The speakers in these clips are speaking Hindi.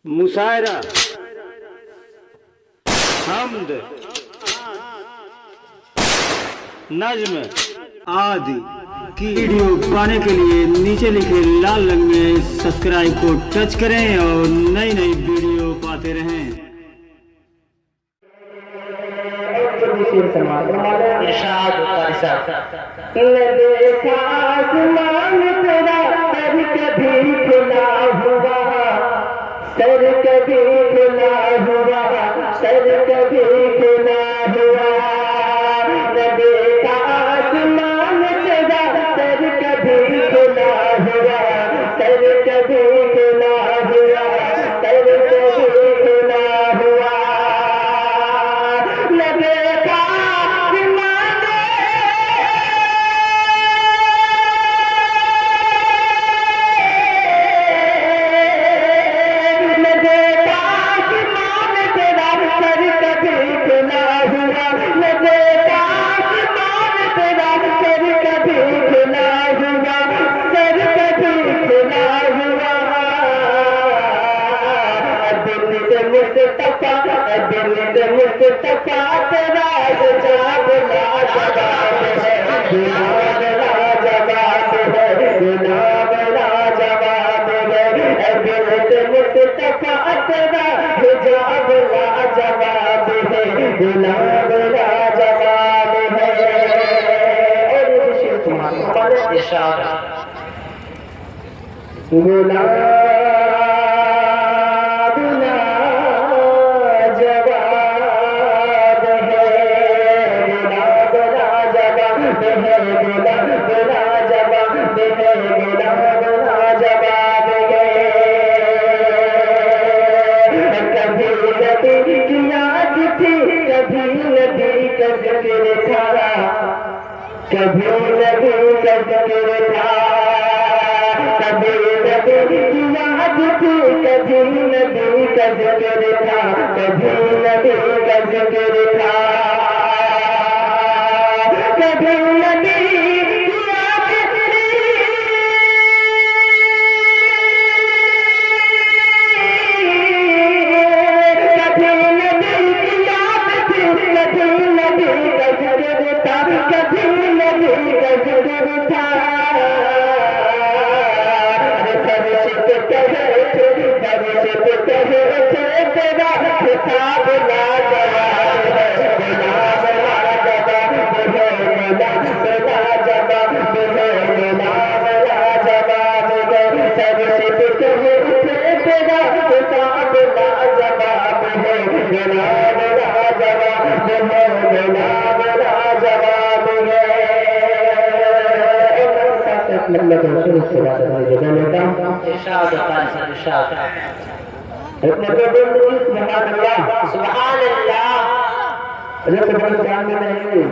मुशायरा, हम्द, नज्म आदि की वीडियो पाने के लिए नीचे लिखे लाल रंग में सब्सक्राइब को टच करें और नई नई वीडियो पाते रहें। देखा आसमान तेरा सर कभी खुला हुआ, सर कभी खुला हुआ, सर कभी खुला हुआ। न देखा आसमान तेरा सर कभी खुला हुआ, सर कभी खुला हुआ, सर कभी खुला हुआ। न देखा कभी नबी का जिक्र था, कभी नबी की याद थी, कभी नबी का जिक्र था, कभी नबी का जिक्र था, कभी नबी की याद थी, कभी नबी की याद थी, कभी नबी का जिक्र था, कभी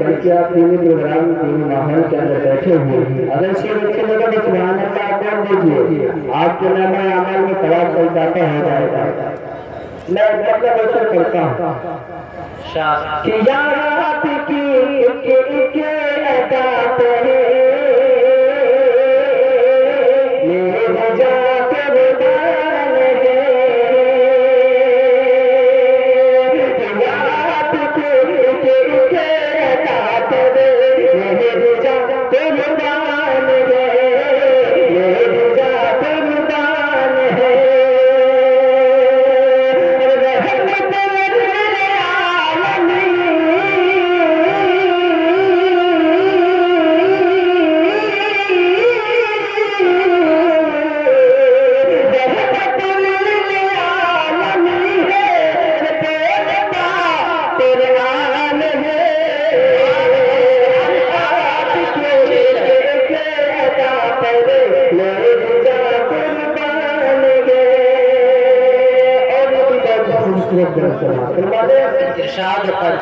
बल्कि आप तीन प्रोग्राम तीन माहौल के अंदर बैठे हुए, अगर शेर अच्छे लगे तो सुभान अल्लाह बोल दीजिए, आपके नाम अमल में सवाब चल जाता हो जाएगा। मैं मतलब ऐसा करता हूँ कि याद की अदा करे मेरे जाकर डाल दे, याद के अदा करे मेरे जाकर डाल दे, मेरे जाकर डाल है रहमत इरशाद पर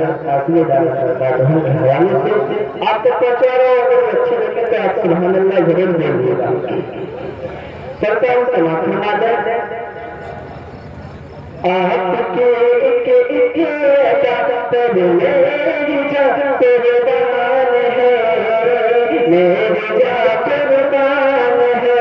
काफी डालना चाहता तो हम हवाले से आप तक पहुंचा रहा हूं। अगर अच्छी लगे तो आप सुभान अल्लाह जरूर बोलिएगा। चलता हूं समापन आदर आपके एक पर मेरी जा कुर्बान है, मेरी जा कुर्बान है।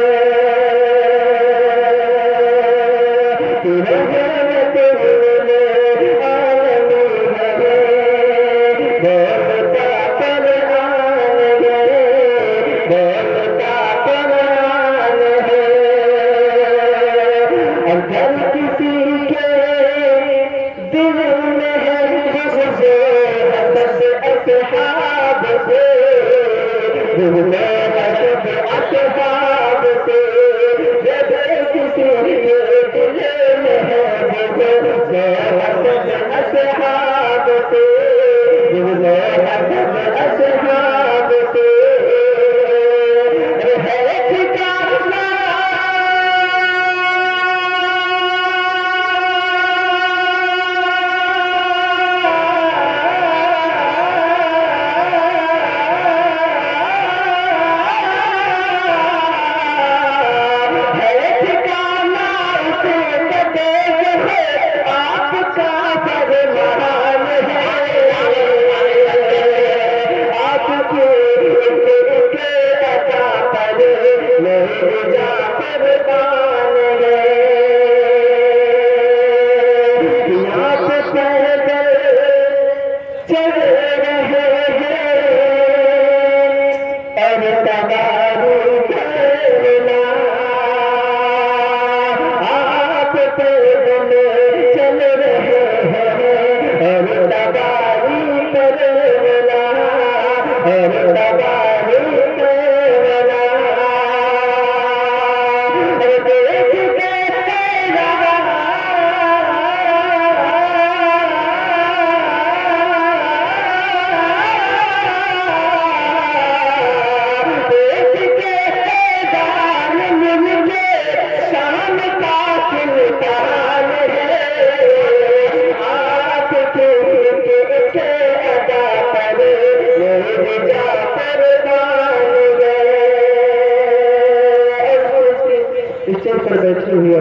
बैठे हुए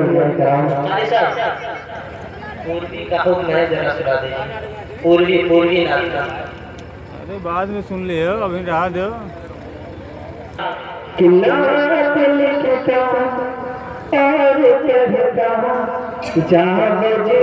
पूर्वी का हुक्म है, जरा सुना दीजिए। पूर्वी नाम का। अरे बाद में सुन लियो, अभी रहा दो। जहाँ बजे जला जहाँ बजे